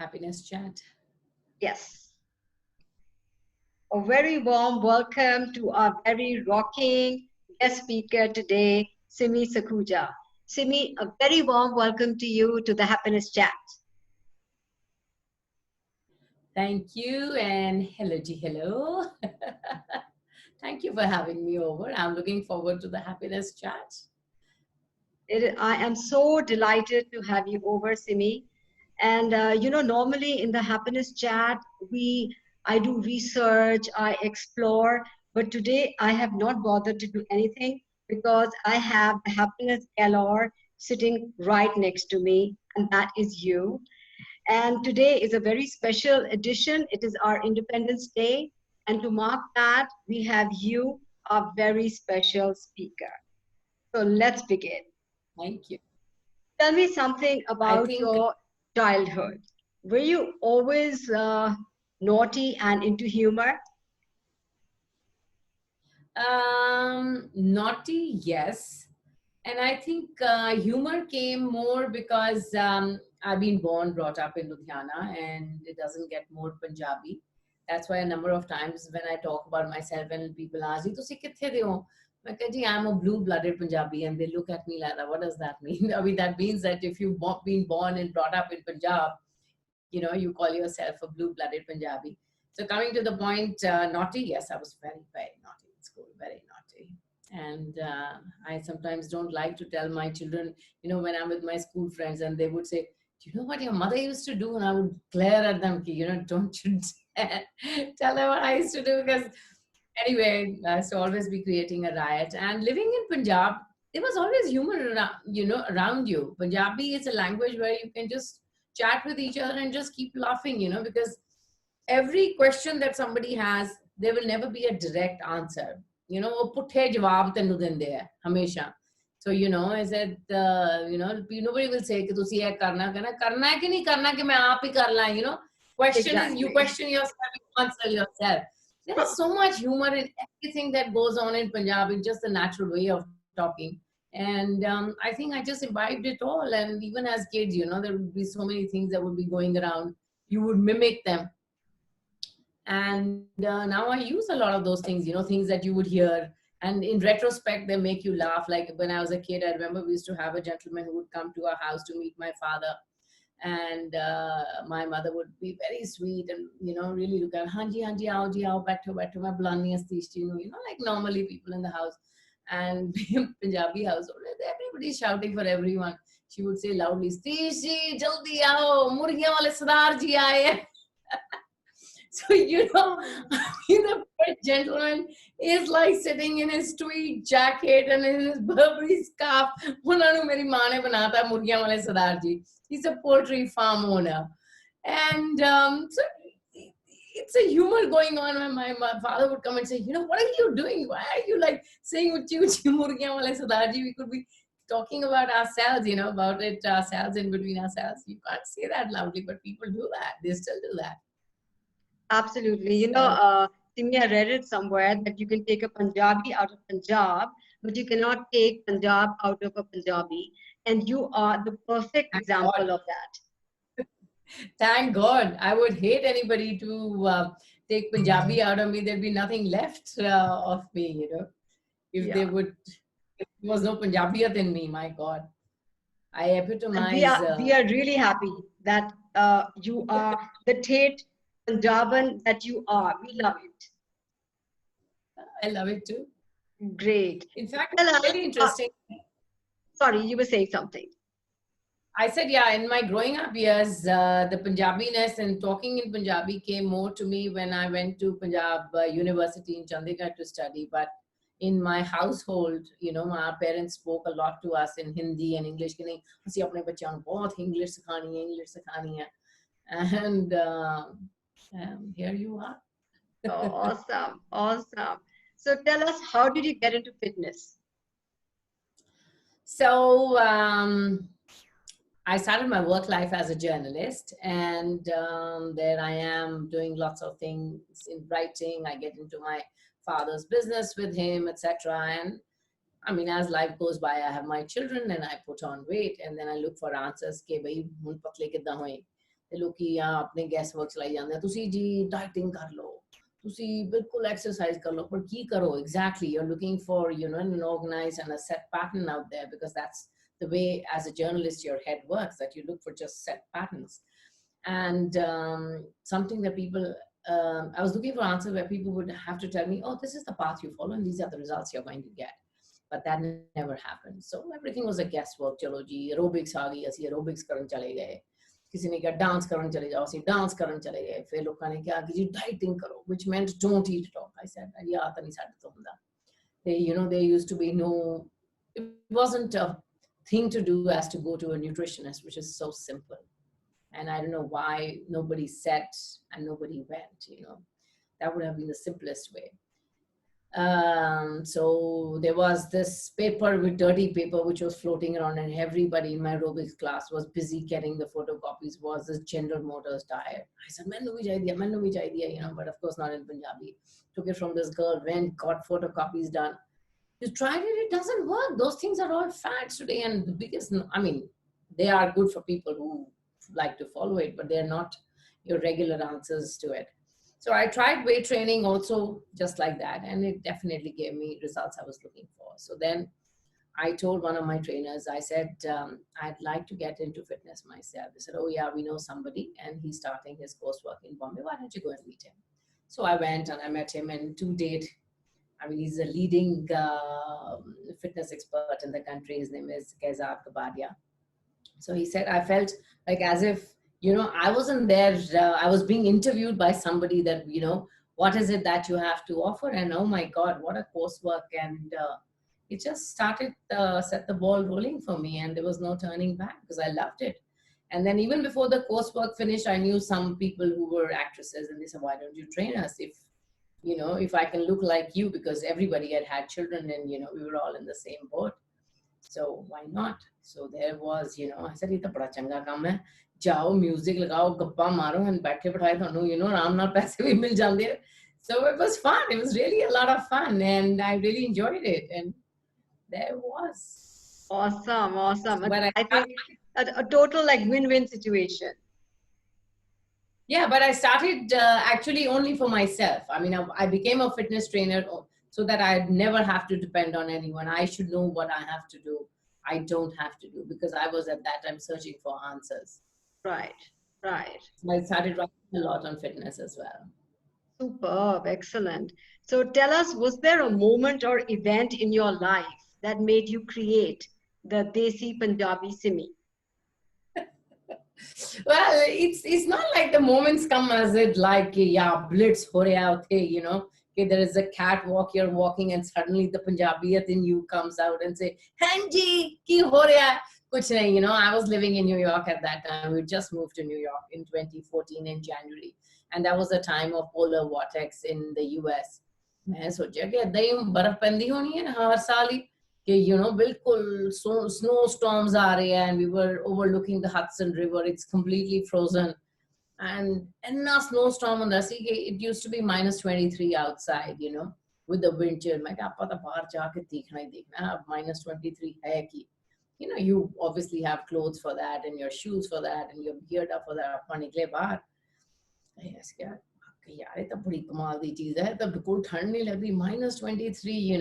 Happiness Chat. Yes. A very warm welcome to our very rocking guest speaker today, Simi Sakuja. Simi, a very warm welcome to you to the Happiness Chat. Thank you and hello, hello. Thank you for having me over. I'm looking forward to the Happiness Chat. I am so delighted to have you over, Simi. And normally in the Happiness Chat, I do research, I explore, but today I have not bothered to do anything because I have the Happiness Galore sitting right next to me, and that is you. And today is a very special edition. It is our Independence Day. And to mark that, we have you, our very special speaker. So let's begin. Thank you. Tell me something I about think your childhood. Were you always naughty and into humor? naughty, yes. And I think humor came more because I've been born, brought up in Ludhiana, and it doesn't get more Punjabi. That's why a number of times when I talk about myself and people ask, "Ji, तुसी कित्थे दे हो?" मैं कहती, I'm a blue-blooded Punjabi, and they look at me like that. What does that mean? I mean, that means that if you've been born and brought up in Punjab, you call yourself a blue-blooded Punjabi. So coming to the point, naughty, yes, I was very, very naughty in school, very naughty. And I sometimes don't like to tell my children, when I'm with my school friends and they would say, do you know what your mother used to do? And I would glare at them, don't you tell her what I used to do, because anyway, I used to always be creating a riot. And living in Punjab, there was always humor around, around you. Punjabi is a language where you can just chat with each other and just keep laughing, because every question that somebody has, there will never be a direct answer. वो पुठे जवाब तैनू दिंदे है हमेशा. So, I said, nobody will say कि तुसी ये करना है कि नहीं करना कि मैं आप ही कर ला. Question is, you Exactly. question yourself, you answer yourself. There is so much humor in everything that goes on in Punjab. It's just a natural way of talking. And I think I just imbibed it all. And even as kids, there would be so many things that would be going around. You would mimic them. And now I use a lot of those things, things that you would hear. And in retrospect, they make you laugh. Like when I was a kid, I remember we used to have a gentleman who would come to our house to meet my father. And my mother would be very sweet and, really look at, Hanji, Hanji, aao ji, aao, baitho, baitho, main bulani astish ji nu, like normally people in the house. And Punjabi household, everybody's shouting for everyone. She would say loudly, Stish ji, jaldi aao, murgiyan wale Sardar ji aaye hain. So, the poor gentleman is like sitting in his tweed jacket and in his Burberry scarf. He's a poultry farm owner. And so it's a humor going on when my father would come and say, what are you doing? Why are you like saying uchi uchi murgiyan wale Sardarji? We could be talking about ourselves, about it ourselves, in between ourselves. You can't say that loudly, but people do that. They still do that. Absolutely. So, Simi, I read it somewhere that you can take a Punjabi out of Punjab, but you cannot take Punjab out of a Punjabi. And you are the perfect thank God. example of that. Thank God. I would hate anybody to take Punjabi out of me. There'd be nothing left of me, If Yeah. if there was no Punjabiyat in me, my God. I And epitomize. we are really happy that you are the Tate Punjaban that you are. We love it. I love it too. Great. In fact, Tell it's us, really interesting. sorry, you were saying something. I said, yeah, in my growing up years, the Punjabiness and talking in Punjabi came more to me when I went to Punjab University in Chandigarh to study. But in my household, our parents spoke a lot to us in Hindi and English. कि नहीं, ਅਸੀਂ ਆਪਣੇ ਬੱਚਿਆਂ ਨੂੰ ਬਹੁਤ English ਸਿਖਾਣੀ ਹੈ. And here you are. Oh, awesome. Awesome. So tell us, how did you get into fitness? So I started my work life as a journalist, and there I am doing lots of things in writing. I get into my father's business with him, etc. And I mean, as life goes by, I have my children and I put on weight, and then I look for answers. Ke bhai, hun patle kidda hoye? ਤੇ ਲੋਕੀ ਆ ਆਪਣੇ gas work ਚਲਾਈ ਜਾਂਦੇ ਆ, ਤੁਸੀਂ ਜੀ dieting ਕਰ ਲਓ, ਤੁਸੀਂ ਬਿਲਕੁਲ ਐਕਸਰਸਾਈਜ਼ ਕਰ ਲਓ, ਪਰ ਕੀ ਕਰੋ exactly? You're looking for, an organized and a set pattern out there, because that's the way as a journalist your head works, that you look for just set patterns. And something that people, I was looking for answers where people would have to tell me, oh, this is the path you follow and these are the results you're going to get. But that never happened. So everything was a guesswork. Chalo ji, aerobics aa gayi, assi aerobics karan chale gaye. किसी ने कहा dance करन चले जाओ, ਅਸੀਂ dance ਕਰਨ ਚਲੇ ਗਏ। ਫਿਰ ਲੋਕਾਂ ਨੇ ਕਿਹਾ ਕਿ ਜੀ ਡਾਈਟਿੰਗ ਕਰੋ, which meant don't eat at all. I said, yeah, ਤਾਂ ਨਹੀਂ ਸਾਡੇ ਤੋਂ ਹੁੰਦਾ। There used to be no, it wasn't a thing to do as to go to a nutritionist, which is so simple. And I don't know why nobody said and nobody went, that would have been the simplest way. So there was this paper with dirty paper which was floating around, and everybody in my aerobics class was busy getting the photocopies. Was this General Motors diet? I said, mainu bhi idea, but of course not in Punjabi. Took it from this girl, went, got photocopies done. You tried it, it doesn't work. Those things are all fads today, and the biggest, they are good for people who like to follow it, but they're not your regular answers to it. So I tried weight training also just like that, and it definitely gave me results I was looking for. So then I told one of my trainers, I said, I'd like to get into fitness myself. They said, oh yeah, we know somebody and he's starting his coursework in Bombay. Why don't you go and meet him? So I went and I met him, and to date, he's a leading fitness expert in the country. His name is Kaizad Kabadia. So he said, I felt like as if, I wasn't there. I was being interviewed by somebody that, what is it that you have to offer? And oh my God, what a coursework. And it just started, set the ball rolling for me, and there was no turning back because I loved it. And then even before the coursework finished, I knew some people who were actresses, and they said, why don't you train us if I can look like you? Because everybody had children, and, we were all in the same boat. So why not? So there was, I said, it's a bada changa kaam hai. Jao, music lagao, gappa maro, and baithe bithaye thanu, aram naal paise bhi mil jande. So it was fun. It was really a lot of fun, and I really enjoyed it. And there was. Awesome. But I think a total like win-win situation. Yeah, but I started actually only for myself. I became a fitness trainer so that I'd never have to depend on anyone. I should know what I have to do. I don't have to do, because I was at that time searching for answers. Right. So I started writing a lot on fitness as well. Superb, excellent. So tell us, was there a moment or event in your life that made you create the Desi Punjabi Simi? Well, it's not like the moments come as it like, yeah, blitz ho raha hai, okay, there is a catwalk, you're walking, and suddenly the Punjabiyat in you comes out and say, Hanji, ki ho raha hai? Kuch nahi, I was living in New York at that time. We just moved to New York in 2014 in January. And that was the time of polar vortex in the US. मैं सोचा कि ऐदा ही बर्फ पैंदी होनी है हर साल ही कि बिल्कुल snow storms आ रहे हैं, and we were overlooking the Hudson River. It's completely frozen, and enough snowstorm on the it used to be minus 23 outside, with the wind chill. मैं क्या पता बाहर जाके देखना ही देखना अब minus 23 है कि you obviously have clothes for that and your shoes for that and you're geared up for that. आपा निकले बाहर, yes, यार ये तो बड़ी कमाल दी चीज है, तो बिल्कुल ठंड नहीं लग रही, minus 23,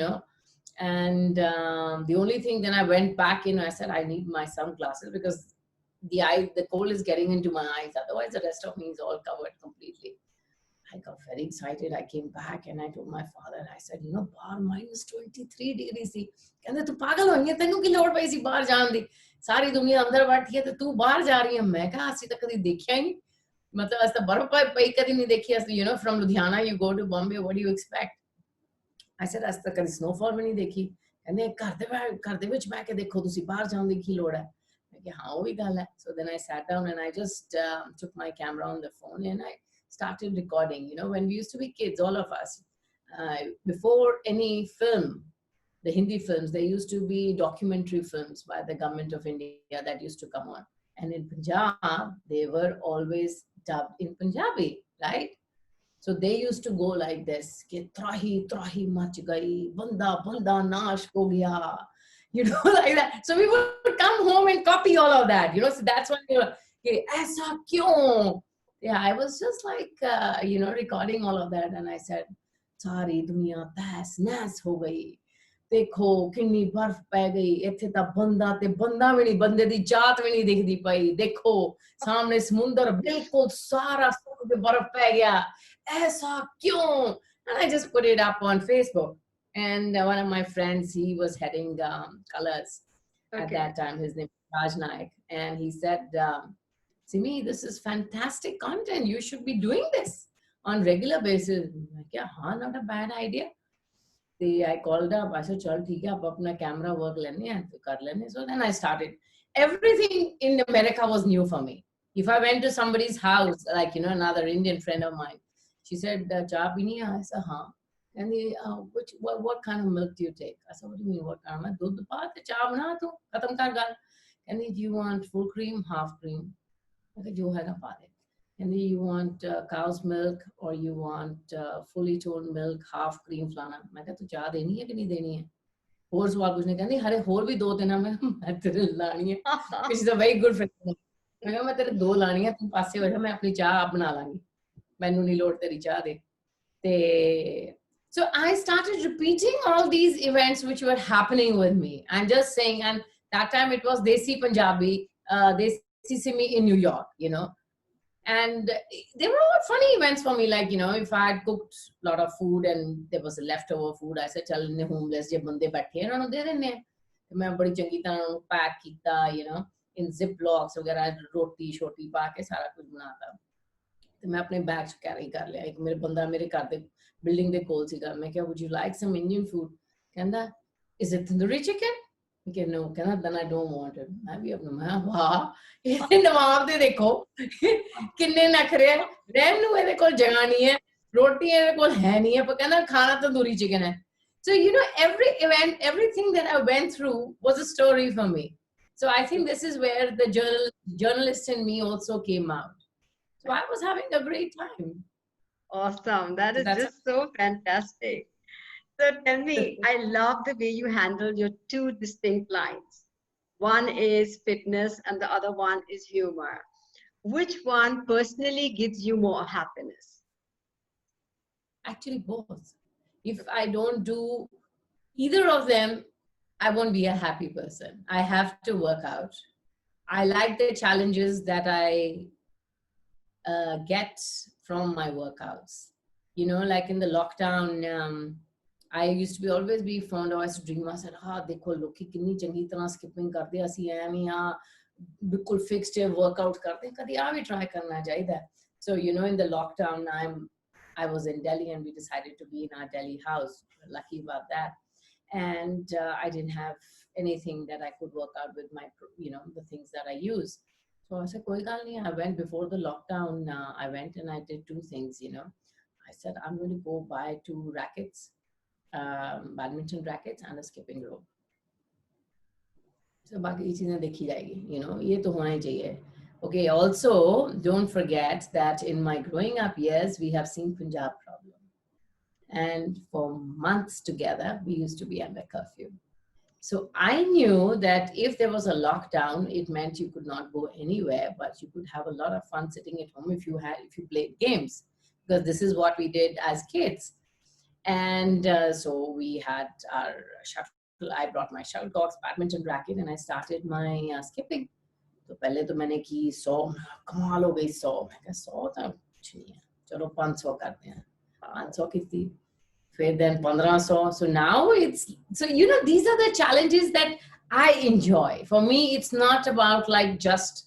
and the only thing, then I went back in, I said I need my sunglasses because the cold is getting into my eyes, otherwise the rest of me is all covered completely. I got very excited. I came back and I told my father, I said, बाहर minus 23 degrees थी। कहते तू पागल हो गया, तेनू की लोड़ पई सी बाहर जान दी, सारी दुनिया अंदर बैठी है तो तू बाहर जा रही है। मैं कहा असि तो कभी देखा ही नहीं, मतलब ऐसा बर्फ पई कभी नहीं देखी। from Ludhiana you go to Bombay, what do you expect? I said as तक कभी snowfall भी नहीं देखी। कहते घर दे विच बैठ के देखो, तुसी बाहर जान दी की लोड़ है। मैं कहा हाँ वही गल है। So then I sat down and I just took my camera on the phone and I started recording. When we used to be kids, all of us, before any film, the Hindi films, there used to be documentary films by the government of India that used to come on. And in Punjab, they were always dubbed in Punjabi, right? So they used to go like this, कि त्राही त्राही much गई, बंदा बंदा नाश हो गया, like that. So we would come home and copy all of that, so that's why कि ऐसा क्यों? Yeah, I was just like, recording all of that, and I said, सारी दुनिया तहस नहस हो गई, देखो किन्नी बर्फ पै गई, इत्थे तां बंदा ते बंदा भी नहीं, बंदे दी जात भी नहीं दिखदी पई, देखो सामने समुंदर बिल्कुल सारा सुक के बर्फ पै गया, ऐसा क्यों? And I just put it up on Facebook. And one of my friends, he was heading Colors at that time. His name is Raj Naik. And he said, Simi, this is fantastic content. You should be doing this on regular basis. Yeah, not a bad idea. I called up. I said, "Chal, theek hai, ab apna camera work lene hai, to kar lene." So then I started. Everything in America was new for me. If I went to somebody's house, like another Indian friend of mine, she said, "Cha pini hai?" I said, "Haan." And what kind of milk do you take? I said, "What do you mean? What kind of milk? Dudh paat, cha bana tu, khatam kar gal." And do you want full cream, half cream? I said, "Jo hai na pa de." And then you want cow's milk or you want fully toned milk, half cream flana. मैं कहा तू चाह देनी है कि नहीं देनी है? और सवाल पूछने का नहीं, हरे और भी दो देना, मैं तेरे लानी है, which is a very good friend. मैं कहा मैं तेरे दो लानी है, तुम पासे हो जा, मैं अपनी चाह आप बना लांगी, मैनू नहीं लोड़ तेरी चाह दे. ते so I started repeating all these events which were happening with me. I'm just saying, and that time it was Desi Punjabi, Desi Simi in New York, And they were all funny events for me. Like, if I had cooked a lot of food and there was a leftover food, I said, chal inne homeless je bande baithe hain, unnu de denne hain. मैं बड़ी चंगी तरह उनको pack किया, in ziplocs वगैरह, रोटी शोटी पा के सारा कुछ बनाता. तो मैं अपने बैग कैरी कर लिया. एक मेरे बंदा मेरे घर दे बिल्डिंग दे कोल सीगा. मैं क्या, would you like some Indian food? कहंदा, is it tandoori chicken? Okay, no, कहंदा, then I don't want it. मैं भी अपना, मैं वाह, ये नवाब दे देखो किन्ने नखरे, रहन नू ਇਹਦੇ ਕੋਲ जगह नहीं है, रोटी ਇਹਦੇ ਕੋਲ है नहीं है, पर कहंदा खाना तंदूरी चिकन है. So every event, everything that I went through was a story for me. So I think this is where the journalist in me also came out. So I was having a great time. Awesome. That is just so fantastic. So tell me, I love the way you handle your two distinct lines. One is fitness and the other one is humor. Which one personally gives you more happiness? Actually, both. If I don't do either of them, I won't be a happy person. I have to work out. I like the challenges that I get from my workouts. Like in the lockdown, I used to always be fond of, I used to dream, I said, dekho loki kinni changi tarah skipping karde, assi aim hi bilkul fixed workout karte, kadi aa bhi try karna chahiye. So in the lockdown, I was in Delhi and we decided to be in our Delhi house. Lucky about that. And I didn't have anything that I could work out with my the things that I use. So I said, koi gal nahi. I went before the lockdown. I went and I did two things. I said, I'm going to go buy 2 rackets, badminton rackets and a skipping rope. So बाकी चीजें देखी जाएगी. ये तो होना ही चाहिए. Okay, also don't forget that in my growing up years, we have seen Punjab problem. And for months together, we used to be under curfew. So I knew that if there was a lockdown, it meant you could not go anywhere, but you could have a lot of fun sitting at home if you played games, because this is what we did as kids. And so we had our shuttle. I brought my shuttlecocks, badminton racket, and I started my skipping. तो पहले तो मैंने की 100, कमाल हो गई 100. मैं कहा 100 था कुछ नहीं है, चलो 500 करते हैं. 500 की थी, फिर then 1500. So now these are the challenges that I enjoy. For me, it's not about like just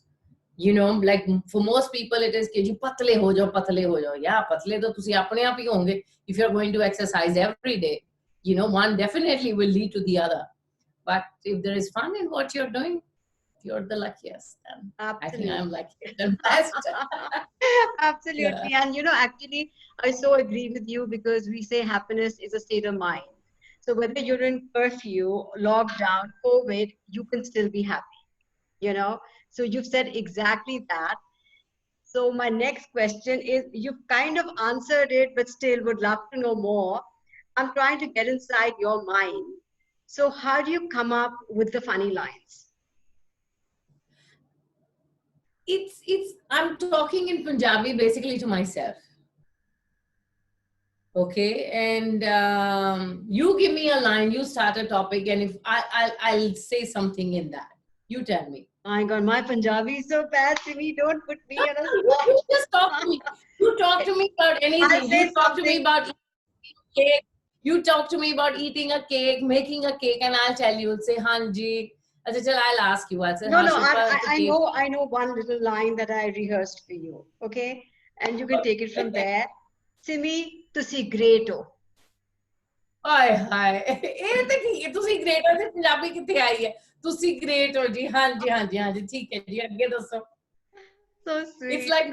like for most people it is कि जी पतले हो जाओ. Yeah, पतले तो तुसी अपने आप ही होंगे if you're going to exercise every day. One definitely will lead to the other. But if there is fun in what you're doing, you're the luckiest. And I think I'm lucky and blessed. Absolutely. Yeah. And actually, I so agree with you, because we say happiness is a state of mind. So whether you're in curfew, lockdown, COVID, you can still be happy, So you've said exactly that. So my next question is, you've kind of answered it, but still would love to know more. I'm trying to get inside your mind. So how do you come up with the funny lines? I'm talking in Punjabi basically to myself. Okay, and you give me a line, you start a topic, and if I'll say something in that. You tell me. My God, my Punjabi is so bad, Simi. Don't put me on a spot. You just talk to me. You talk to me about I'll anything. say You talk to me something. about cake. You talk to me about eating a cake, making a cake, and I'll tell you. Say, Hanji. I'll ask you. I'll say, No, Ha, no, Shilpa, the cake. I know one little line that I rehearsed for you. Okay, and you can take it from there. Simi, ਤੁਸੀਂ great ਹੋ. ਹਾਏ ਹਾਏ ਇਹ ਤਾਂ ਠੀਕ ਹੈ ਤੁਸੀਂ great ਹੋ ਤੇ ਪੰਜਾਬੀ ਕਿੱਥੇ ਆਈ ਹੈ ਤੁਸੀਂ ਗ੍ਰੇਟ ਹੋ ਜੀ ਹਾਂਜੀ ਹਾਂਜੀ ਹਾਂਜੀ ਠੀਕ ਹੈ ਜੀ ਅੱਗੇ ਦੱਸੋ So it's sweet. like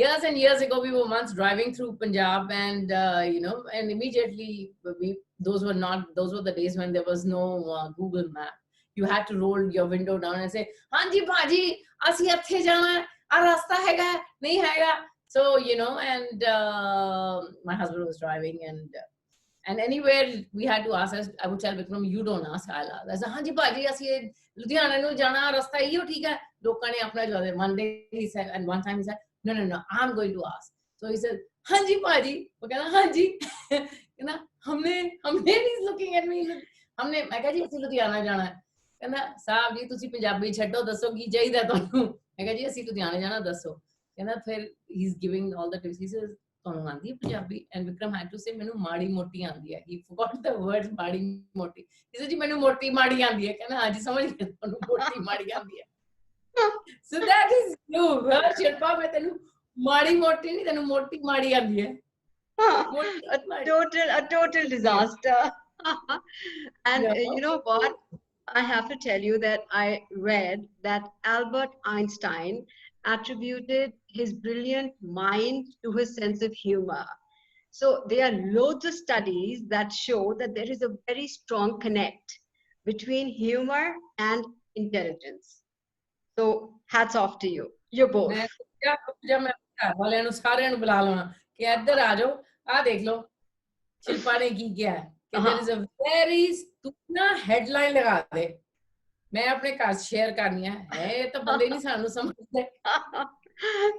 years and years ago we were once driving through Punjab and and immediately those were the days when there was no Google map. You had to roll your window down and say ਹਾਂਜੀ ਭਾਜੀ ਅਸੀਂ ਇੱਥੇ ਜਾਣਾ ਹੈ ਆ ਰਸਤਾ ਹੈਗਾ ਨਹੀਂ ਹੈਗਾ so and my husband was driving and anywhere we had to ask us, I would tell Vikram, you don't ask, I'll ask. I said, Hanji Bhaji, ਅਸੀਂ ਲੁਧਿਆਣਾ ਨੂੰ ਜਾਣਾ ਰਸਤਾ ਇਹੋ ਠੀਕ ਹੈ ਲੋਕਾਂ ਨੇ ਆਪਣਾ ਜਵਾਬ one day he said and one time he said no I'm going to ask so he said Hanji Bhaji वो कहना ਹਾਂਜੀ कहना हमने he's looking at me हमने मैं कहा जी ਅਸੀਂ ਲੁਧਿਆਣਾ ਜਾਣਾ ਹੈ ਕਹਿੰਦਾ ਸਾਹਿਬ ਜੀ ਤੁਸੀਂ ਪੰਜਾਬੀ ਛੱਡੋ ਦੱਸੋ ਕੀ ਚਾਹੀਦਾ ਤੁਹਾਨੂੰ ਮੈਂ ਕਿਹਾ ਜੀ ਅਸੀਂ ਲੁਧਿਆਣਾ ਜਾਣਾ ਦੱਸੋ ਕਹਿੰਦਾ ਫਿਰ he's giving all the tips he says ਤੁਹਾਨੂੰ ਆਂਦੀ ਹੈ Punjabi and Vikram had to say ਮੈਨੂੰ ਮਾੜੀ ਮੋਟੀ ਆਂਦੀ ਹੈ he forgot the words ਮਾੜੀ ਮੋਟੀ he said ਜੀ ਮੈਨੂੰ ਮੋਟੀ ਮਾੜੀ ਆਂਦੀ ਹੈ ਕਹਿੰਦਾ ਹਾਂਜੀ ਸਮਝ ਗਿਆ ਤੁਹਾਨੂੰ ਮੋਟੀ ਮਾੜੀ ਆਂਦੀ ਹੈ so that is you Shilpa ਮੈਂ ਤੈਨੂੰ ਮਾੜੀ ਮੋਟੀ ਨਹੀਂ ਤੈਨੂੰ ਮੋਟੀ ਮਾੜੀ ਆਂਦੀ ਹੈ a total disaster. And you know what? I have to tell you that I read that Albert Einstein attributed his brilliant mind to his sense of humor. So there are loads of studies that show that there is a very strong connect between humor and intelligence. So hats off to you. You're both. ਮੈਂ ਘਰ ਵਾਲਿਆਂ ਨੂੰ ਸਾਰਿਆਂ ਨੂੰ ਬੁਲਾ ਲਵਾਂ ਕਿ ਇੱਧਰ ਆ ਜਾਓ ਆ ਦੇਖ ਲਓ ਸ਼ਿਲਪਾ ਨੇ ਕੀ ਕਿਹਾ ਕਿ there is a very ਤੂੰ ਨਾ ਹੈਡਲਾਈਨ ਲਗਾ ਦੇ ਮੈਂ ਆਪਣੇ ਘਰ ਸ਼ੇਅਰ ਕਰਨੀ ਹੈ ਤਾਂ ਬੰਦੇ ਨਹੀਂ ਸਾਨੂੰ ਸਮਝਦੇ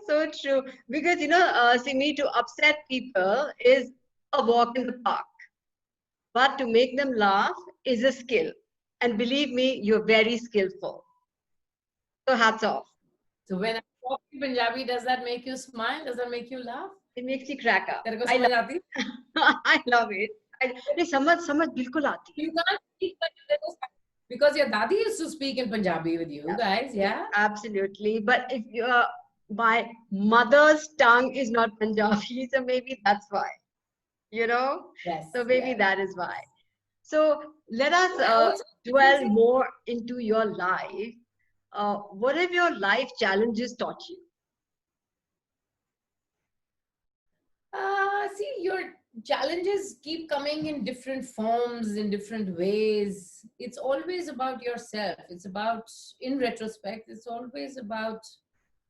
So true. Because, Simi, to upset people is a walk in the park. But to make them laugh is a skill. And believe me, you're very skillful. So hats off. So when I talk in Punjabi, does that make you smile? Does that make you laugh? It makes you crack up. तेरे को समझ आती? I love it. समझ बिल्कुल आती. You can't speak because your dadi used to speak in Punjabi with you guys, yeah? Absolutely. But if my mother's tongue is not Punjabi, so maybe that's why. Yes. So maybe that is why. So let us dwell more into your life. What have your life challenges taught you? See, your challenges keep coming in different forms, in different ways. It's always about yourself. It's about, in retrospect, it's always about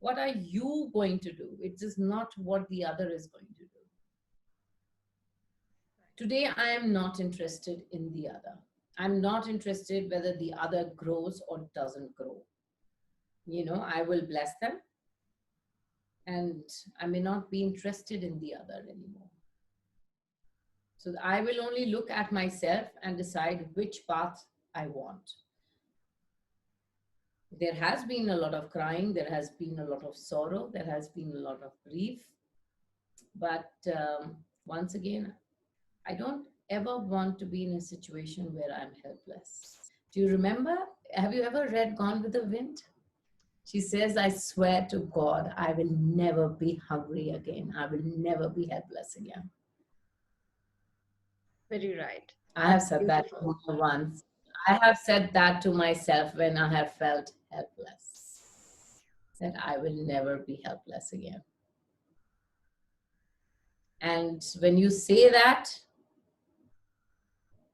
what are you going to do? It is not what the other is going to do. Today, I am not interested in the other. I'm not interested whether the other grows or doesn't grow. I will bless them. And I may not be interested in the other anymore. So I will only look at myself and decide which path I want. There has been a lot of crying, there has been a lot of sorrow, there has been a lot of grief. But once again, I don't ever want to be in a situation where I'm helpless. Do you remember? Have you ever read Gone with the Wind? She says, I swear to God, I will never be hungry again. I will never be helpless again. Very right. I have said that once. I have said that to myself when I have felt helpless. That I will never be helpless again. And when you say that,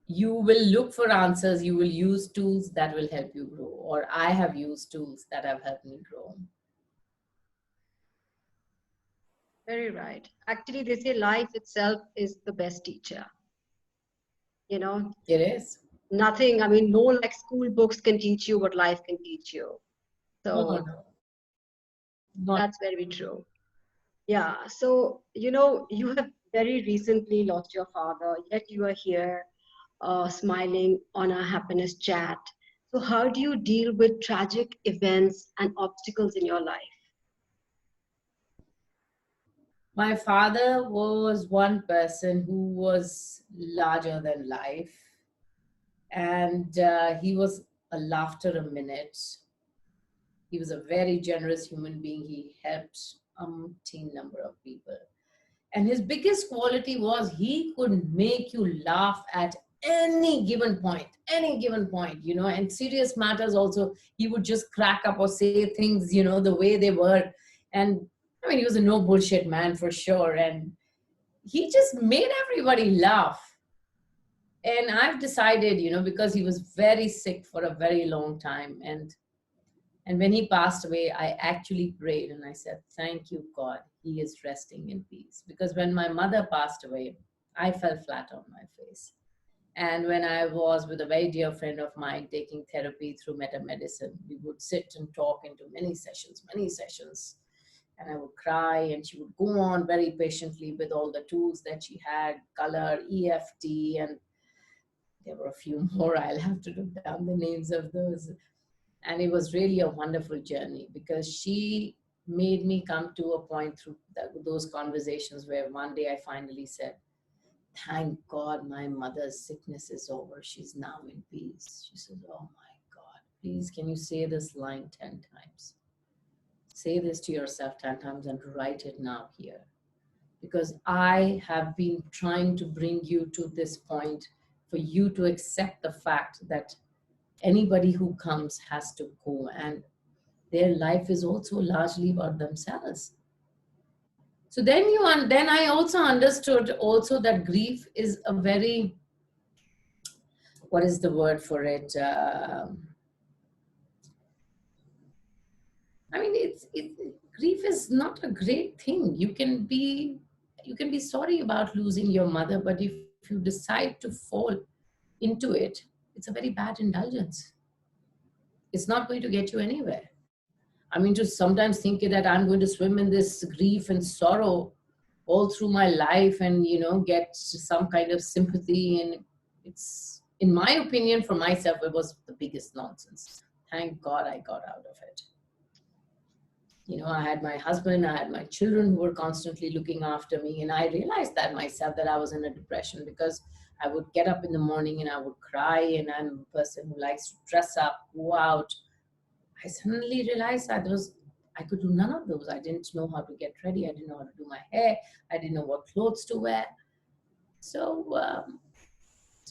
you will look for answers. You will use tools that will help you grow. Or I have used tools that have helped me grow. Very right. Actually, they say life itself is the best teacher. It is. Nothing, no like school books can teach you what life can teach you. So No. Not That's very true. Yeah. So, you know, you have very recently lost your father, yet you are here smiling on our happiness chat. So, how do you deal with tragic events and obstacles in your life? my father was one person who was larger than life, and he was a laughter a minute. He was a very generous human being. He helped umpteen number of people. And his biggest quality was he could make you laugh at any given point, you know, and serious matters also. He would just crack up or say things, you know, the way they were. And I mean, he was a no bullshit man for sure. And he just made everybody laugh. And I've decided, you know, because he was very sick for a very long time. And when he passed away, I actually prayed and I said, thank you, God, he is resting in peace. Because when my mother passed away, I fell flat on my face. And when I was with a very dear friend of mine taking therapy through meta medicine, we would sit and talk into many sessions, many sessions. And I would cry, and she would go on very patiently with all the tools that she had, color, EFT, and there were a few more. I'll have to look down the names of those. And it was really a wonderful journey because she made me come to a point through those conversations where one day I finally said, thank God my mother's sickness is over. She's now in peace. She said, oh my God, please can you say this line 10 times? Say this to yourself 10 times and write it now here. Because I have been trying to bring you to this point for you to accept the fact that anybody who comes has to go, and their life is also largely about themselves. So then I also understood also that grief is a very, what is the word for it? I mean, grief is not a great thing. You can be sorry about losing your mother, but if you decide to fall into it, it's a very bad indulgence. It's not going to get you anywhere. I mean, to sometimes think that I'm going to swim in this grief and sorrow all through my life and, you know, get some kind of sympathy. And it's, in my opinion, for myself, it was the biggest nonsense. Thank God I got out of it. You know, I had my husband, I had my children who were constantly looking after me. And I realized that myself, that I was in a depression because I would get up in the morning and I would cry. And I'm a person who likes to dress up, go out. I suddenly realized I could do none of those. I didn't know how to get ready. I didn't know how to do my hair. I didn't know what clothes to wear. So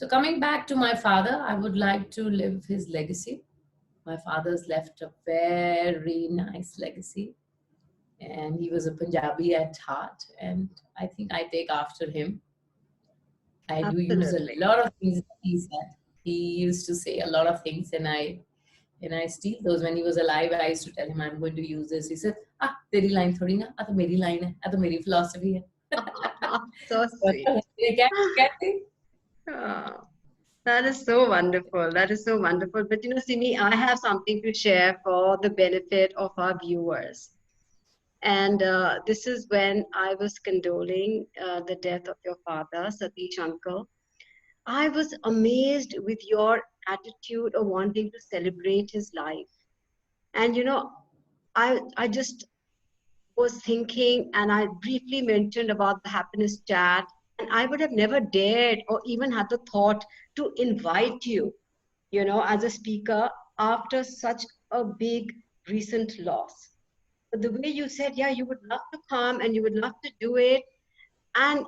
coming back to my father, I would like to live his legacy. My father's left a very nice legacy, and he was a Punjabi at heart, and I think I take after him. I do use a Absolutely. lot of things that he said. He used to say a lot of things, and I steal those. When he was alive, I used to tell him, I'm going to use this. He said, teri line thodi na, to meri line hai, to meri philosophy hai. So sweet. Ah, that is so wonderful. That is so wonderful. But you know, Simi, I have something to share for the benefit of our viewers. And this is when I was condoling the death of your father, Satish uncle. I was amazed with your attitude of wanting to celebrate his life. And you know, I just was thinking, and I briefly mentioned about the happiness chat, and I would have never dared or even had the thought to invite you, you know, as a speaker after such a big recent loss. But the way you said, yeah, you would love to come and you would love to do it. And,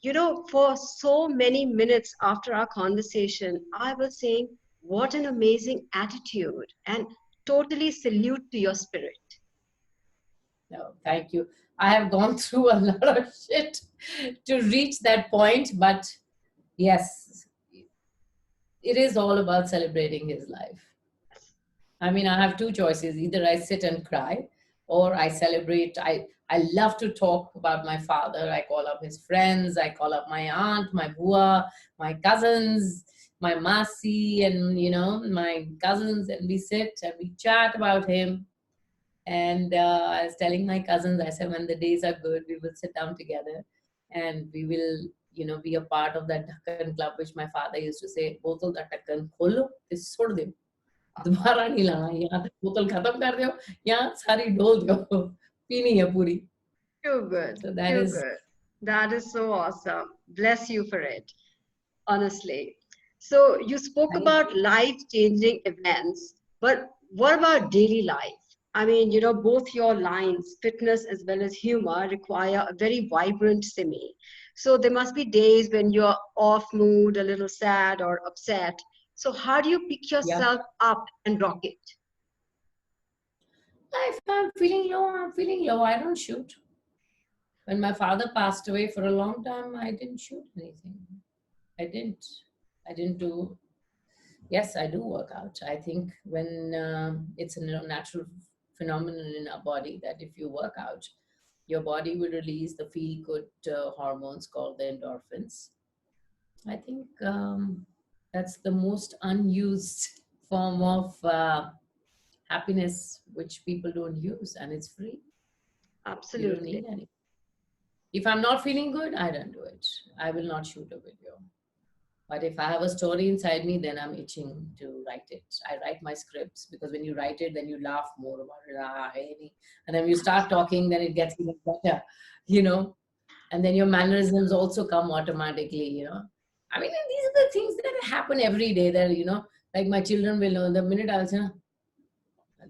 you know, for so many minutes after our conversation, I was saying, what an amazing attitude, and totally salute to your spirit. No, thank you. I have gone through a lot of shit to reach that point, but yes, it is all about celebrating his life. I mean, I have two choices. Either I sit and cry or I celebrate. I love to talk about my father. I call up his friends. I call up my aunt, my bua, my cousins, my masi, and, you know, my cousins, and we sit and we chat about him. And I was telling my cousins, I said, when the days are good, we will sit down together and we will, be a part of that Dhakkan club, which my father used to say, bottle da Dhakkan kholo, is sort of दोबारा नहीं लाना यहाँ तक बोतल खत्म कर दो यहाँ सारी डोल दो पीनी है पूरी. Too good. So that Too is good. That is so awesome. Bless you for it, honestly. So you spoke about life-changing events, but what about daily life? I mean, both your lines, fitness as well as humor, require a very vibrant Simi. So there must be days when you're off mood, a little sad or upset. So how do you pick yeah. yourself up and rock it? If I'm feeling low, I'm feeling low. I don't shoot. When my father passed away for a long time, I didn't shoot anything. I didn't do. Yes, I do work out. I think when it's a natural phenomenon in our body that if you work out, your body will release the feel-good hormones called the endorphins. I think that's the most unused form of happiness which people don't use, and it's free. Absolutely. You don't need any. If I'm not feeling good, I don't do it. I will not shoot a video. But if I have a story inside me, then I'm itching to write it. I write my scripts because when you write it, then you laugh more about it. And then you start talking, then it gets even better, And then your mannerisms also come automatically, I mean, these are the things that happen every day that, like my children will know. The minute I'll say,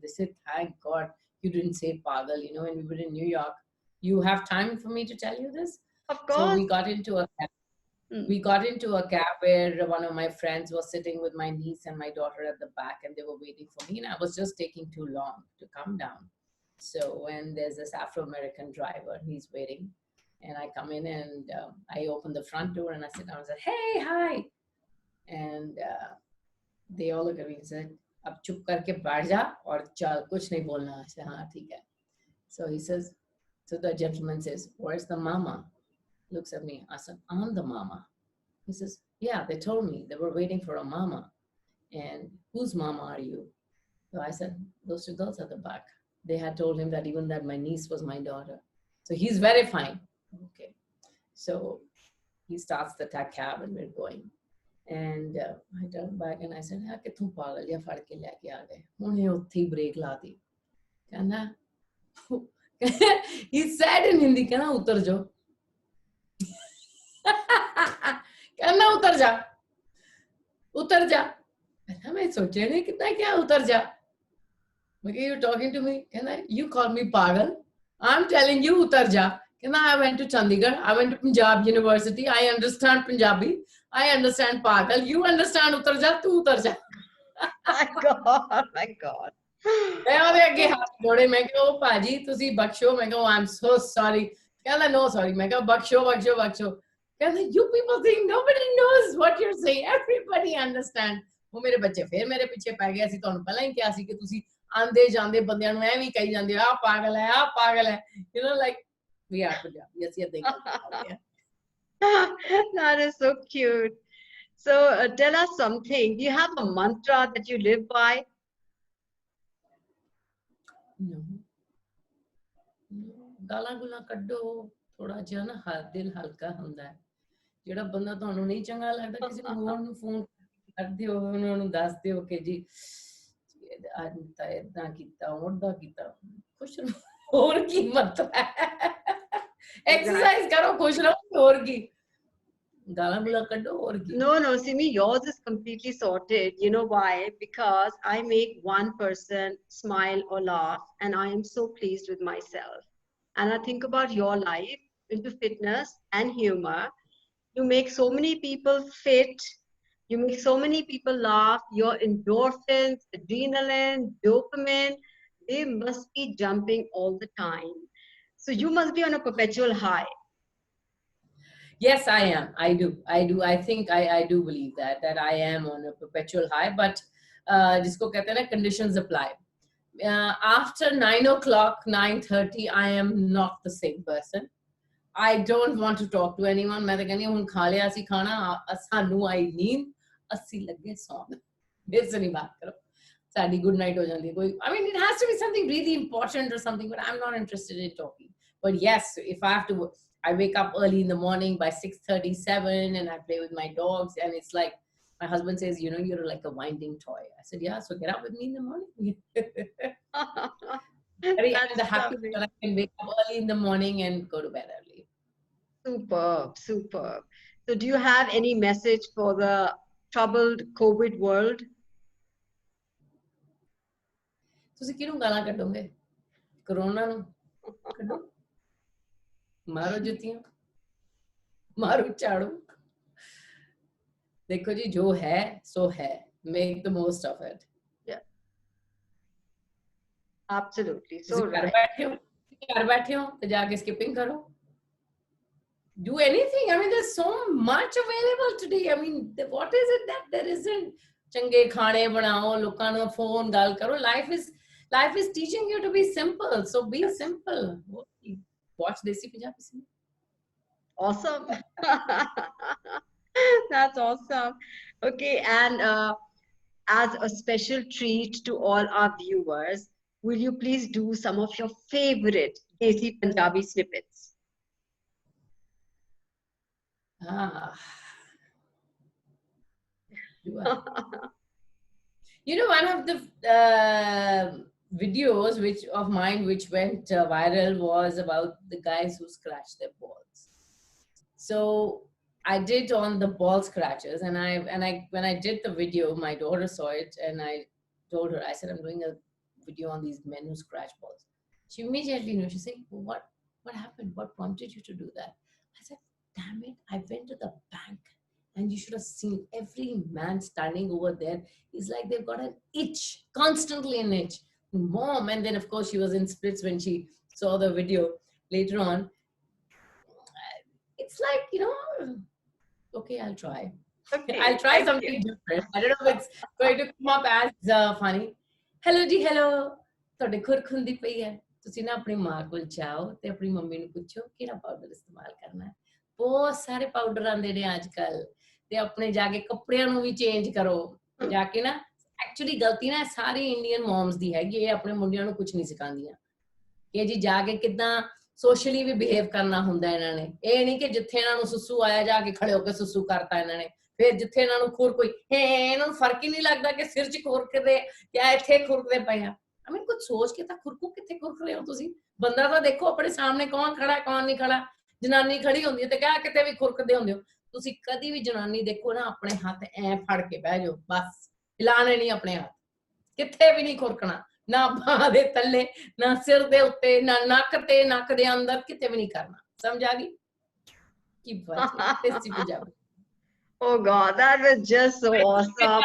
they say, thank God you didn't say pagal, when we were in New York. You have time for me to tell you this? Of course. So we got into a cab. We got into a cab where one of my friends was sitting with my niece and my daughter at the back, and they were waiting for me, and I was just taking too long to come down. So when there's this Afro-American driver, he's waiting, and I come in and I open the front door and I sit down and say, hey, hi. And they all look at me and said, अब चुप करके बैठ जा और चल कुछ नहीं बोलना. I said, हाँ ठीक है. So he says, so the gentleman says, where's the mama? Looks at me. I said, I'm the mama. He says, yeah, they told me they were waiting for a mama. And whose mama are you? So I said, those two girls at the back. They had told him that even that my niece was my daughter. So he's verifying. Okay. So he starts the cab and we're going. And I turned back and I said, "Ha kithu pagal ya fad ke leke aa gaye. Hone uthi break la di." Kehna he said in Hindi, "Kehna utar jo." कहना उतर जा उतर जा. पहला मैं सोचे नहीं कितना क्या उतर जा. Okay, you're talking to me. कहना you call me pagal. I'm telling you उतर जा. कहना I went to Chandigarh. I went to Punjab University. I understand Punjabi. I understand pagal. You understand उतर जा. तू उतर जा. My God, my God. मैं ਉਹਦੇ ਅੱਗੇ ਹੱਥ ਜੋੜੇ. मैं कहा ओ पाजी तुसी बख्शो. मैं कहा I'm so sorry. कहना no sorry. मैं कहा बख्शो बख्शो बख्शो. कहना you people think nobody knows what you're saying. Everybody understand. वो मेरे बच्चे फिर मेरे पीछे पै गए. ਅਸੀਂ ਤੁਹਾਨੂੰ ਪਹਿਲਾਂ ਹੀ ਕਿਹਾ ਸੀ ਕਿ ਤੁਸੀਂ ਆਂਦੇ ਜਾਂਦੇ ਬੰਦਿਆਂ ਨੂੰ ਐਵੇਂ ਕਹੀ ਜਾਂਦੇ ਆ ਪਾਗਲ ਹੈ ਆ ਪਾਗਲ ਹੈ. Like we are Punjabi. ਅਸੀਂ ਇਦਾਂ ਹੀ. That is so cute. So tell us something. Do you have a mantra that you live by? No. ਗਾਲਾਂ ਗੁਲਾਂ ਕੱਢੋ ਥੋੜਾ ਜਿਹਾ ਨਾ ਦਿਲ ਹਲਕਾ ਹੁੰਦਾ ਹੈ. ਜਿਹੜਾ ਬੰਦਾ ਤੁਹਾਨੂੰ ਨਹੀਂ ਚੰਗਾ ਲੱਗਦਾ ਕਿਸੇ ਨੂੰ ਹੋਰ ਨੂੰ ਫੋਨ ਕਰ ਦਿਓ ਉਹਨਾਂ ਨੂੰ ਦੱਸ ਦਿਓ ਕਿ ਜੀ ਅੱਜ ਤਾਂ ਇਦਾਂ ਕੀਤਾ ਉਹਦਾ ਕੀਤਾ ਖੁਸ਼ ਰਹੋ ਹੋਰ ਕੀ ਮਤਲਬ ਹੈ. ਐਕਸਰਸਾਈਜ਼ ਕਰੋ ਖੁਸ਼ ਰਹੋ ਹੋਰ ਕੀ. ਗਾਲਾਂ ਗੁਲਾਂ ਕੱਢੋ ਹੋਰ ਕੀ. No, Simi, yours is completely sorted. You know why? Because I make one person smile or laugh and I am so pleased with myself. And I think about your life into fitness and humor. You make so many people fit. You make so many people laugh. Your endorphins, adrenaline, dopamine, they must be jumping all the time. So you must be on a perpetual high. Yes, I am. I do. I think I do believe that I am on a perpetual high. But जिसको कहते हैं ना conditions apply. After 9 o'clock, 9:30, I am not the same person. I don't want to talk to anyone. मैं तो कहनी हूँ खा लिया सी खाना सानू आई नींद अस्सी लगे सौन मेरे से नहीं बात करो. साडी good night हो जाती है कोई. I mean, it has to be something really important or something, but I'm not interested in talking. But yes, if I have to, I wake up early in the morning by 6:37 and I play with my dogs, and it's like my husband says, you know, you're like a winding toy. I said, yeah, so get up with me in the morning. I'm the happy lovely. that I can wake up early in the morning and go to bed early. Superb, superb. So, do you have any message for the troubled COVID world? ਤੁਸੀਂ ਕਿਹਨੂੰ ਗਾਲਾਂ ਕੱਢੋਗੇ? Corona ਨੂੰ ਕੱਢੋ, ਮਾਰੋ ਜੁੱਤੀਆਂ, ਮਾਰੋ ਝਾੜੂ. देखो जी, जो है सो है. Make the most of it. Yeah, absolutely. So ਤੁਸੀਂ right. ਘਰ ਬੈਠੇ ਹੋ ਤੇ ਜਾ ਕੇ skipping ਕਰੋ. Do anything. I mean, there's so much available today. I mean, what is it that there isn't? ਚੰਗੇ ਖਾਣੇ ਬਣਾਓ, ਲੋਕਾਂ ਨੂੰ ਫੋਨ ਗੱਲ ਕਰੋ. Life is teaching you to be simple. So be simple. Watch Desi Punjabi Cinema. Awesome. That's awesome. Okay, and as a special treat to all our viewers, will you please do some of your favorite Desi Punjabi snippets? You know, one of the videos of mine which went viral was about the guys who scratched their balls. So I did on the ball scratchers, and when I did the video, my daughter saw it, and I told her, I said, I'm doing a video on these men who scratch balls. She immediately knew. She said, well, what happened? What prompted you to do that? I said, damn it, I went to the bank, and you should have seen every man standing over there. It's like they've got an itch, constantly an itch. Mom, and then of course she was in splits when she saw the video later on. It's like, you know, okay, I'll try. Okay, I'll try something different. I don't know if it's going to come up as funny. Hello ji, hello. ਤੁਹਾਡੇ ਖੁਰਕ ਹੁੰਦੀ ਪਈ ਹੈ, ਤੁਸੀਂ ਨਾ ਆਪਣੀ ਮਾਂ ਕੋਲ ਜਾਓ ਤੇ ਆਪਣੀ ਮੰਮੀ ਨੂੰ ਪੁੱਛੋ ਕਿਹੜਾ ਪਾਊਡਰ ਇਸਤੇਮਾਲ ਕਰਨਾ ਹੈ. ਬਹੁਤ ਸਾਰੇ ਪਾਊਡਰ ਆਉਂਦੇ ਨੇ ਅੱਜ ਕੱਲ, ਤੇ ਆਪਣੇ ਜਾ ਕੇ ਕੱਪੜਿਆਂ ਨੂੰ ਵੀ ਚੇਂਜ ਕਰੋ. ਜਾ ਕੇ ਨਾ, ਐਕਚੁਅਲੀ ਗਲਤੀ ਨਾ ਸਾਰੀ ਇੰਡੀਅਨ ਮੌਮਸ ਦੀ ਹੈਗੀ, ਇਹ ਆਪਣੇ ਮੁੰਡਿਆਂ ਨੂੰ ਕੁਝ ਨਹੀਂ ਸਿਖਾਉਂਦੀਆਂ ਕਿ ਜੀ ਜਾ ਕੇ ਕਿੱਦਾਂ ਸੋਸ਼ਲੀ ਵੀ ਬਿਹੇਵ ਕਰਨਾ ਹੁੰਦਾ ਇਹਨਾਂ ਨੇ. ਇਹ ਨਹੀਂ ਕਿ ਜਿੱਥੇ ਇਹਨਾਂ ਨੂੰ ਸੁਸੂ ਆਇਆ ਜਾ ਕੇ ਖੜੇ ਹੋ ਕੇ ਸੁਸੂ ਕਰਤਾ ਇਹਨਾਂ ਨੇ, ਫਿਰ ਜਿੱਥੇ ਇਹਨਾਂ ਨੂੰ ਖੁਰ ਕੋਈ ਇਹਨਾਂ ਨੂੰ ਫਰਕ ਹੀ ਨਹੀਂ ਲੱਗਦਾ ਕਿ ਸਿਰ 'ਚ ਖੁਰਕਦੇ ਜਾਂ ਇੱਥੇ ਖੁਰਕਦੇ ਪਏ ਆ. I mean, ਕੁਝ ਸੋਚ ਕੇ ਤਾਂ ਖੁਰਕੂ ਕਿੱਥੇ ਖੁਰਕ ਰਹੇ ਹੋ ਤੁਸੀਂ? ਬੰਦਾ ਤਾਂ ਦੇਖੋ ਆਪਣੇ ਸਾਹਮਣੇ, ਕੌਣ ਖੜਾ ਕੌਣ ਨਹੀਂ ਖੜਾ. ਜਨਾਨੀ ਖੜੀ ਹੁੰਦੀ ਹੈ ਤੇ ਕਿਆ ਕਿਤੇ ਵੀ ਖੁਰਕਦੇ ਹੁੰਦੇ ਹੋ ਤੁਸੀਂ. ਕਦੀ ਵੀ ਜਨਾਨੀ ਦੇਖੋ ਨਾ, ਆਪਣੇ ਹੱਥ ਐ ਫੜ ਕੇ ਬਹਿ ਜਾਓ, ਬਸ ਹਿਲਾਣੇ ਨਹੀਂ ਆਪਣੇ ਹੱਥ, ਕਿੱਥੇ ਵੀ ਨਹੀਂ ਖੁਰਕਣਾ, ਨਾ ਬਾਹਾਂ ਦੇ ਥੱਲੇ, ਨਾ ਸਿਰ ਦੇ ਉੱਤੇ, ਨਾ ਨੱਕ ਤੇ, ਨੱਕ ਦੇ ਅੰਦਰ, ਕਿਤੇ ਵੀ ਨਹੀਂ ਕਰਨਾ. ਸਮਝ ਆ ਗਈ? ਕੀ ਬਾਤ ਹੈ, tasty Punjabi. Oh God, that was just so awesome.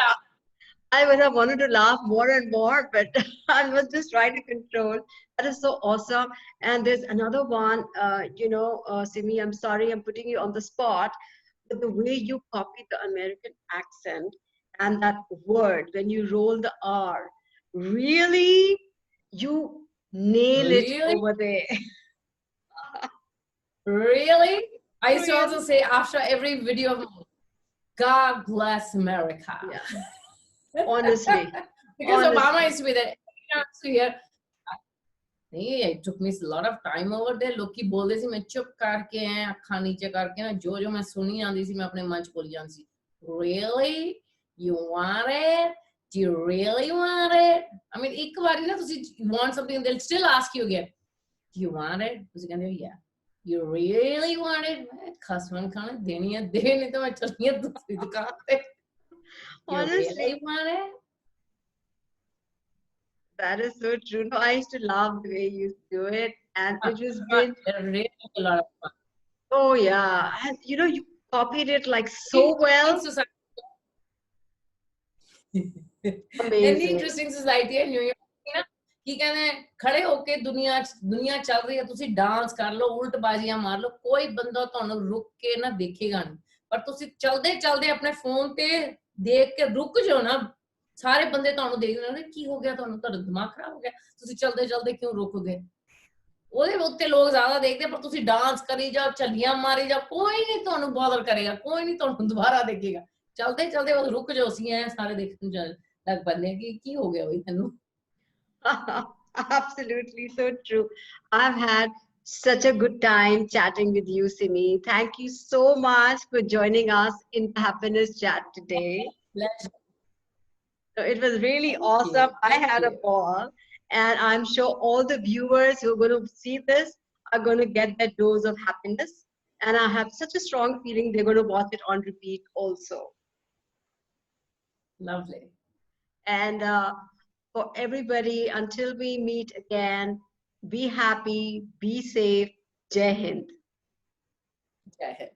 I would have wanted to laugh more and more, but I was just trying to control. That is so awesome. And there's another one, Simi, I'm sorry, I'm putting you on the spot, but the way you copy the American accent and that word, when you roll the R, really, you nail it over there. Really? I used to also say after every video, God bless America. Yeah. Honestly. Because Obama used to be there. To hear, it took me a lot of time over there. ਲੋਕੀ ਬੋਲਦੇ ਸੀ, ਮੈਂ ਚੁੱਪ ਕਰਕੇ ਐ ਅੱਖਾਂ ਨੀਚੇ ਕਰਕੇ ਨਾ ਜੋ ਮੈਂ ਸੁਣੀ ਜਾਂਦੀ ਸੀ, ਮੈਂ ਆਪਣੇ ਮਨ 'ਚ ਬੋਲੀ ਜਾਂਦੀ ਸੀ. Really? You want it? Do you really want it? I mean, ਇੱਕ ਵਾਰੀ ਨਾ ਤੁਸੀਂ want something, they'll still ask you again. Do you want it? ਤੁਸੀਂ ਕਹਿੰਦੇ ਹੋ, yeah. You really want it? ਮੈਂ ਖਸਮਨ ਖਾਣਾ ਦੇਣੀ ਹੈ, ਦੇ ਨਹੀਂ ਤਾਂ ਮੈਂ ਚੱਲੀ ਹਾਂ ਦੂਸਰੀ ਦੁਕਾਨ ਤੇ. Honestly, really want it? That is so true. No, I used to love the way you do it, and it was good. Really a lot of fun. Oh yeah, and you copied it like so well. Amazing. Any interesting society in New York, na ki kehne khade hoke duniya chal rahi hai, tusi dance kar lo, ult baziyan maar lo, koi banda tonu ruk ke na dekhega nahi, par tusi chalde apne phone te dekh ke ruk jao na, ਸਾਰੇ ਬੰਦੇ ਤੁਹਾਨੂੰ ਦੇਖਦੇ ਨੇ, ਕੀ ਹੋ ਗਿਆ ਤੁਹਾਨੂੰ, ਤੁਹਾਡਾ ਦਿਮਾਗ ਖਰਾਬ ਹੋ ਗਿਆ, ਤੁਸੀਂ ਚਲਦੇ ਕਿਉਂ ਰੁਕ ਗਏ? ਉਹਦੇ ਉੱਤੇ ਲੋਕ ਜ਼ਿਆਦਾ ਦੇਖਦੇ, ਪਰ ਤੁਸੀਂ ਡਾਂਸ ਕਰੀ ਜਾਓ, ਝੱਲੀਆਂ ਮਾਰੀ ਜਾਓ, ਕੋਈ ਨਹੀਂ ਤੁਹਾਨੂੰ ਬਾਦਰ ਕਰੇਗਾ, ਕੋਈ ਨਹੀਂ ਤੁਹਾਨੂੰ ਦੁਬਾਰਾ ਦੇਖੇਗਾ. ਚਲਦੇ ਬਸ ਰੁਕ ਜਾਓ, ਅਸੀਂ ਐ ਸਾਰੇ ਦੇਖਣ लग पने की हो गया भाई तनु. Absolutely, so true. I've had such a good time chatting with you, Simi. Thank you so much for joining us in the Happiness Chat today. Pleasure. So it was really Thank awesome. you. I Thank had a you. ball, and I'm sure all the viewers who are going to see this are going to get that dose of happiness. And I have such a strong feeling they're going to watch it on repeat also. Lovely. And for everybody, until we meet again, be happy, be safe. Jai Hind. Jai Hind.